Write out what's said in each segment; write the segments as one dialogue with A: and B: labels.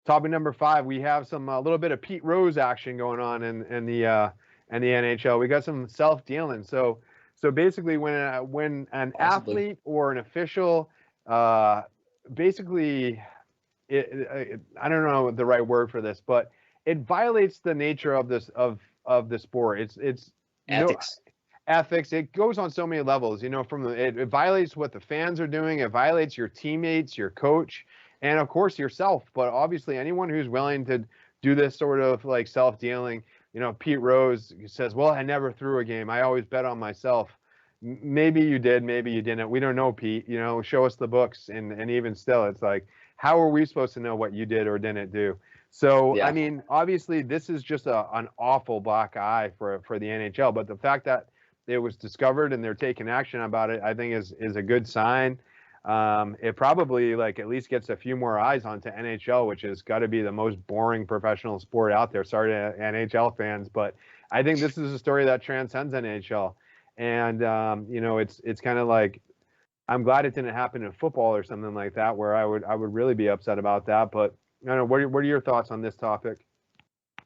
A: Topic number 5, we have some a little bit of Pete Rose action going on in the NHL. We got some self-dealing. So basically, when an
B: Possibly.
A: athlete or an official, basically, I don't know the right word for this, but it violates the nature of the sport. It's no
B: Ethics.
A: ethics. It goes on so many levels. From it violates what the fans are doing. It violates your teammates, your coach, and of course yourself. But obviously, anyone who's willing to do this sort of like self-dealing. Pete Rose says, "Well, I never threw a game. I always bet on myself." Maybe you did, maybe you didn't. We don't know, Pete. Show us the books, and even still, it's like, how are we supposed to know what you did or didn't do? So, I
B: Yeah.
A: mean, obviously, this is just an awful black eye for the NHL. But the fact that it was discovered and they're taking action about it, I think is a good sign. It probably at least gets a few more eyes onto NHL, which has got to be the most boring professional sport out there. Sorry to NHL fans, but I think this is a story that transcends NHL. And it's kind of like, I'm glad it didn't happen in football or something like that, where I would really be upset about that. But I don't know, what are your thoughts on this topic?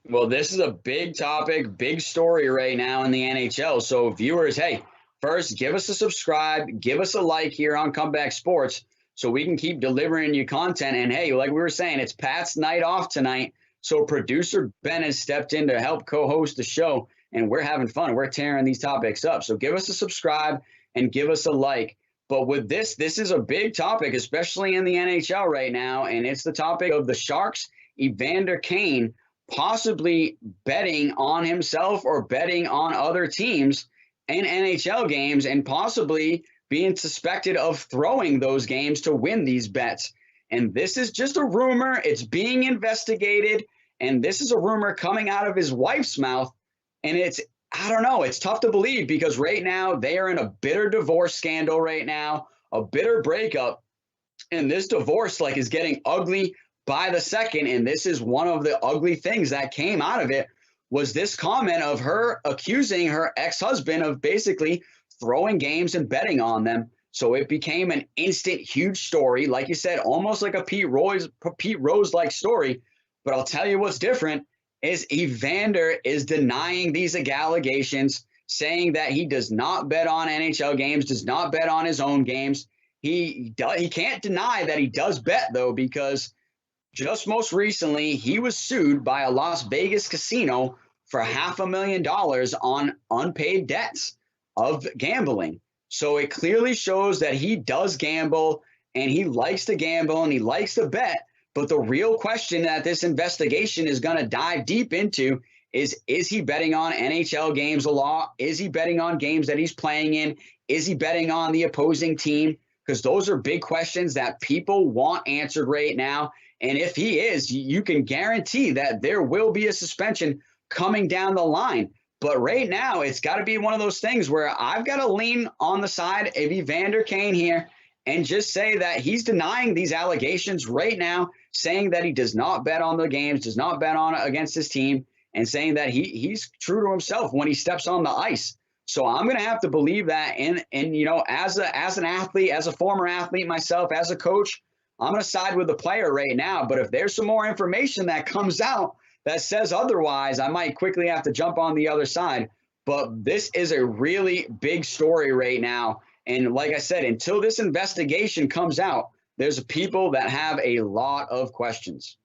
B: Well, this is a big topic, big story right now in the NHL. So viewers, hey, first give us a subscribe, give us a like here on Comeback Sports so we can keep delivering you content. And hey, like we were saying, it's Pat's night off tonight. So producer Ben has stepped in to help co-host the show, and we're having fun. We're tearing these topics up. So give us a subscribe and give us a like. But with this is a big topic, especially in the NHL right now. And it's the topic of the Sharks, Evander Kane, possibly betting on himself or betting on other teams in NHL games, and possibly being suspected of throwing those games to win these bets. And this is just a rumor. It's being investigated. And this is a rumor coming out of his wife's mouth. And I don't know, it's tough to believe because right now they are in a bitter divorce scandal right now, a bitter breakup. And this divorce is getting ugly by the second. And this is one of the ugly things that came out of it, was this comment of her accusing her ex-husband of basically throwing games and betting on them. So it became an instant huge story. Like you said, almost like a Pete Rose-like story. But I'll tell you what's different is Evander is denying these allegations, saying that he does not bet on NHL games, does not bet on his own games. He can't deny that he does bet, though, because just most recently, he was sued by a Las Vegas casino for $500,000 on unpaid debts of gambling. So it clearly shows that he does gamble, and he likes to gamble, and he likes to bet. But the real question that this investigation is going to dive deep into is he betting on NHL games a lot? Is he betting on games that he's playing in? Is he betting on the opposing team? Because those are big questions that people want answered right now. And if he is, you can guarantee that there will be a suspension coming down the line. But right now, it's got to be one of those things where I've got to lean on the side of Evander Kane here and just say that he's denying these allegations right now, saying that he does not bet on the games, does not bet on against his team, and saying that he's true to himself when he steps on the ice. So I'm going to have to believe that. And as an athlete, as a former athlete myself, as a coach, I'm going to side with the player right now. But if there's some more information that comes out that says otherwise, I might quickly have to jump on the other side. But this is a really big story right now. And like I said, until this investigation comes out, there's people that have a lot of questions.